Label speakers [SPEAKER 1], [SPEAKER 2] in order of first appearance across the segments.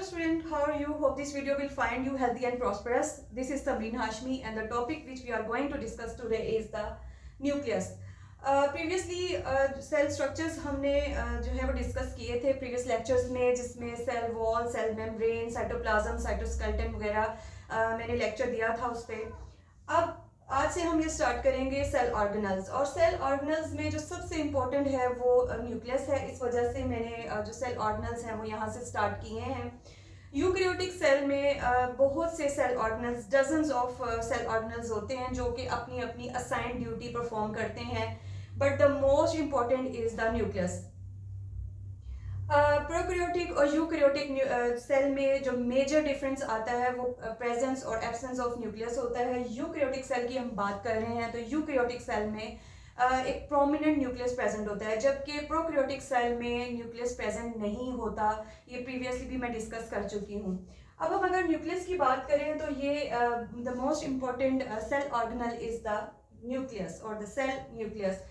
[SPEAKER 1] student, how are you? Hope this video will find you healthy and prosperous. This is Tamreen Hashmi and the topic which we are going to discuss today is the nucleus. Previously cell structures हमने जो है वो discuss किए थे previous lectures में, जिसमें cell wall, cell membrane, cytoplasm, cytoskeleton वगैरह मैंने लेक्चर दिया था उस पर. अब आज से हम ये स्टार्ट करेंगे सेल ऑर्गेनल्स, और सेल ऑर्गेनल्स में जो सबसे इम्पोर्टेंट है वो न्यूक्लियस है. इस वजह से मैंने जो सेल ऑर्गेनल्स हैं वो यहाँ से स्टार्ट किए हैं. यूकैरियोटिक सेल में बहुत से cell organelles, dozens of cell organelles होते हैं जो कि अपनी अपनी असाइंड ड्यूटी परफॉर्म करते हैं, but the most important is the nucleus. Prokaryotic और यूकैरियोटिक सेल में जो मेजर डिफरेंस आता है वो प्रेजेंस और एब्सेंस ऑफ न्यूक्लियस होता है. यूकैरियोटिक सेल की हम बात कर रहे हैं तो यूकैरियोटिक सेल में एक प्रोमिनेंट न्यूक्लियस प्रेजेंट होता है, जबकि प्रोकैरियोटिक सेल में न्यूक्लियस प्रेजेंट नहीं होता. ये प्रीवियसली भी मैं डिस्कस कर चुकी हूँ. अब हम अगर न्यूक्लियस की बात करें तो ये the most important cell organelle is the nucleus और द सेल न्यूक्लियस.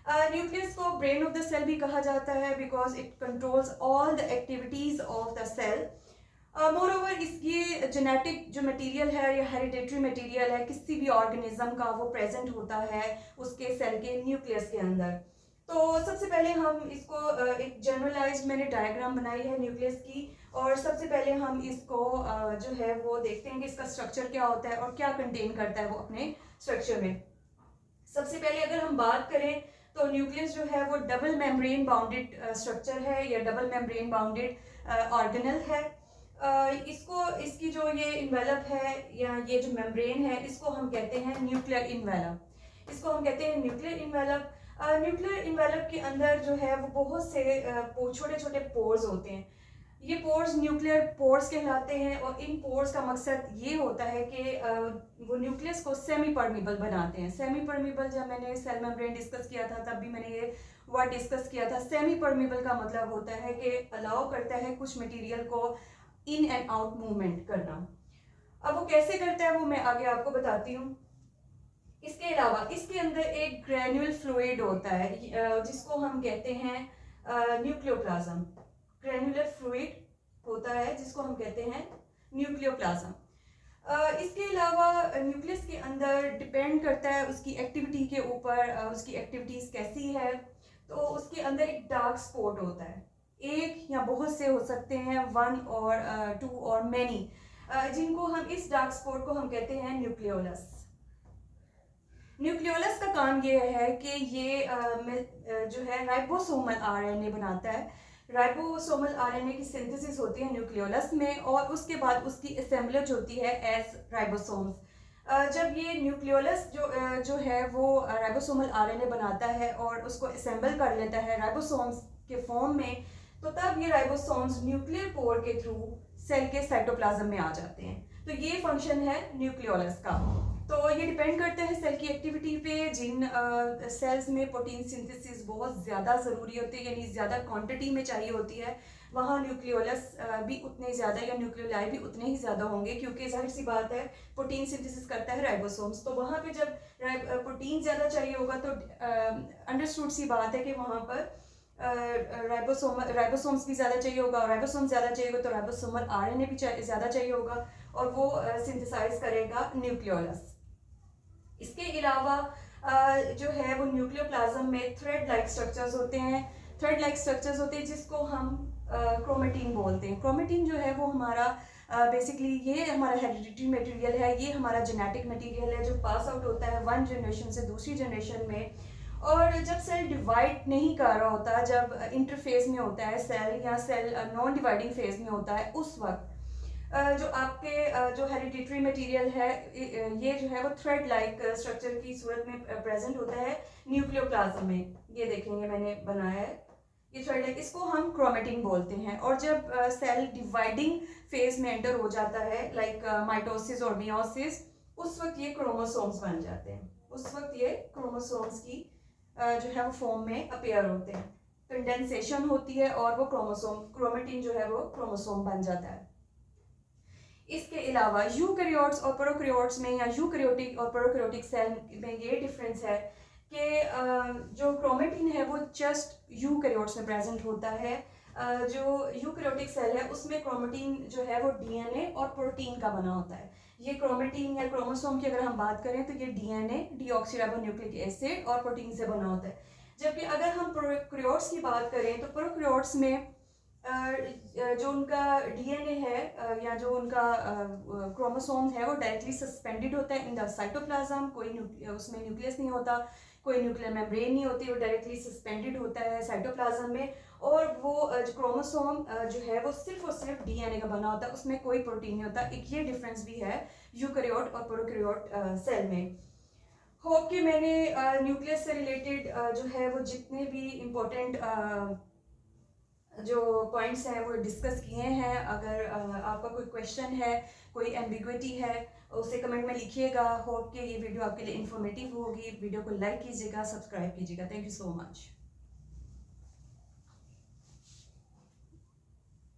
[SPEAKER 1] न्यूक्लियस को ब्रेन ऑफ द सेल भी कहा जाता है because it controls all the activities of the cell. Moreover इसकी जेनेटिक जो मटेरियल है या हेरिडेटरी मटेरियल है किसी भी ऑर्गेनिज्म का, वो प्रेजेंट होता है उसके सेल के न्यूक्लियस के अंदर. तो सबसे पहले हम इसको एक जनरलाइज्ड मैंने डायग्राम बनाई है न्यूक्लियस की, और सबसे पहले हम इसको जो है वो देखते हैं कि इसका स्ट्रक्चर क्या होता है और क्या कंटेन करता है वो अपने स्ट्रक्चर में. सबसे पहले अगर हम बात करें तो न्यूक्लियस जो है वो डबल मेम्ब्रेन बाउंडेड स्ट्रक्चर है या डबल मेम्ब्रेन बाउंडेड ऑर्गेनल है. इसको इसकी जो ये इन्वेलप है या ये जो मेम्ब्रेन है इसको हम कहते हैं न्यूक्लियर इन्वेलप. इसको हम कहते हैं न्यूक्लियर इन्वेलप. न्यूक्लियर इन्वेलप के अंदर जो है वो बहुत से छोटे छोटे पोर्स होते हैं. ये पोर्स न्यूक्लियर पोर्स कहलाते हैं, और इन पोर्स का मकसद ये होता है कि वो न्यूक्लियस को सेमी परमिबल बनाते हैं. सेमी परमिबल जब मैंने सेल मेम्ब्रेन डिस्कस किया था तब भी मैंने ये वर्ड डिस्कस किया था. सेमी परमिबल का मतलब होता है कि अलाउ करता है कुछ मटेरियल को इन एंड आउट मूवमेंट करना. अब वो कैसे करता है वो मैं आगे आपको बताती हूँ. इसके अलावा इसके अंदर एक ग्रेन्यूल फ्लूइड होता है जिसको हम कहते हैं न्यूक्लियोप्लाज्म. ग्रेन्युलर फ्लूइड होता है जिसको हम कहते हैं न्यूक्लियोप्लाज्म. इसके अलावा न्यूक्लियस के अंदर डिपेंड करता है उसकी एक्टिविटी के ऊपर, उसकी एक्टिविटीज कैसी है. तो उसके अंदर एक डार्क स्पॉट होता है. एक या बहुत से हो सकते हैं, वन और टू और मैनी, जिनको हम इस डार्क स्पॉट को हम कहते हैं न्यूक्लियोलस. न्यूक्लियोलस का काम ये है कि ये जो है राइबोसोमल आरएनए बनाता है. राइबोसोमल आरएनए की सिंथेसिस होती है न्यूक्लियोलस में, और उसके बाद उसकी असेंबलेज होती है एज राइबोसोम्स. जब ये न्यूक्लियोलस जो है वो राइबोसोमल आरएनए बनाता है और उसको असेंबल कर लेता है राइबोसोम्स के फॉर्म में, तो तब ये राइबोसोम्स न्यूक्लियर पोर के थ्रू सेल के साइटोप्लाज्म में आ जाते हैं. तो ये फंक्शन है न्यूक्लियोलस का. तो ये डिपेंड करता है सेल की एक्टिविटी पे. जिन सेल्स में प्रोटीन सिंथेसिस बहुत ज़्यादा ज़रूरी होती है, यानी ज़्यादा क्वांटिटी में चाहिए होती है, वहाँ न्यूक्लियोलस भी उतने ज़्यादा या न्यूक्लियोलाई भी उतने ही ज़्यादा होंगे, क्योंकि जाहिर सी बात है प्रोटीन सिंथेसिस करता है राइबोसोम्स. तो वहाँ पे जब प्रोटीन ज़्यादा चाहिए होगा तो अंडरस्टूड सी बात है कि वहाँ पर राइबोसोम्स भी ज़्यादा चाहिए होगा, और राइबोसोम ज़्यादा चाहिए होगा तो राइबोसोमल आरएनए भी ज़्यादा चाहिए होगा, और वो सिंथेसाइज करेगा न्यूक्लियोलस. इसके अलावा जो है वो न्यूक्लियोप्लाज्म में थ्रेड लाइक स्ट्रक्चर्स होते हैं. थ्रेड लाइक स्ट्रक्चर्स होते हैं जिसको हम क्रोमेटिन बोलते हैं. क्रोमेटिन जो है वो हमारा बेसिकली ये हमारा हेरिडिटरी मटेरियल है, ये हमारा जेनेटिक मटेरियल है जो पास आउट होता है वन जनरेशन से दूसरी जनरेशन में. और जब सेल डिवाइड नहीं कर रहा होता, जब इंटरफेज में होता है सेल, या सेल नॉन डिवाइडिंग फेज में होता है, उस वक्त जो आपके जो हेरिडिटरी मटेरियल है ये जो है वो थ्रेड लाइक स्ट्रक्चर की सूरत में प्रेजेंट होता है न्यूक्लियोप्लाज्म में. ये देखेंगे मैंने बनाया है ये थ्रेड लाइक, इसको हम क्रोमेटिन बोलते हैं. और जब सेल डिवाइडिंग फेज में एंटर हो जाता है लाइक माइटोसिस और मियोसिस, उस वक्त ये क्रोमोसोम्स बन जाते हैं. उस वक्त ये क्रोमोसोम्स की जो है वो फॉर्म में अपेयर होते हैं. कंडेंसेशन होती है और वो क्रोमेटिन जो है वो क्रोमोसोम बन जाता है. इसके अलावा यूकैरियोट्स और प्रोकैरियोट्स में, या यूकैरियोटिक और प्रोकैरियोटिक सेल में ये डिफरेंस है कि जो क्रोमेटिन है वो जस्ट यूकैरियोट्स में प्रेजेंट होता है, जो यूकैरियोटिक सेल है उसमें क्रोमेटिन जो है वो डीएनए और प्रोटीन का बना होता है। ये क्रोमेटिन या क्रोमोसोम की अगर हम बात करें तो ये डीएनए डीऑक्सीराइबोन्यूक्लिक एसिड और प्रोटीन से बना होता है। जबकि अगर हम प्रोकैरियोट्स की बात करें तो प्रोकैरियोट्स में जो उनका डीएनए है या जो उनका क्रोमोसोम है वो डायरेक्टली सस्पेंडेड होता है इन द साइटोप्लाज्म। कोई उसमें न्यूक्लियस नहीं होता, कोई न्यूक्लियर मेम्ब्रेन नहीं होती, वो डायरेक्टली सस्पेंडेड होता है साइटोप्लाज्म में। और वो जो क्रोमोसोम जो है वो सिर्फ और सिर्फ डीएनए का बना होता है, उसमें कोई प्रोटीन नहीं होता। एक ये डिफरेंस भी है यूकैरियोट और प्रोकैरियोट सेल में। होप कि मैंने न्यूक्लियस से रिलेटेड जो है वो जितने भी इम्पोर्टेंट जो पॉइंट्स हैं वो डिस्कस किए हैं। अगर आपका कोई क्वेश्चन है, कोई एम्बिग्विटी है, उसे कमेंट में लिखिएगा। होप कि ये वीडियो आपके लिए इन्फॉर्मेटिव होगी। वीडियो को लाइक कीजिएगा, सब्सक्राइब कीजिएगा। Thank you so much.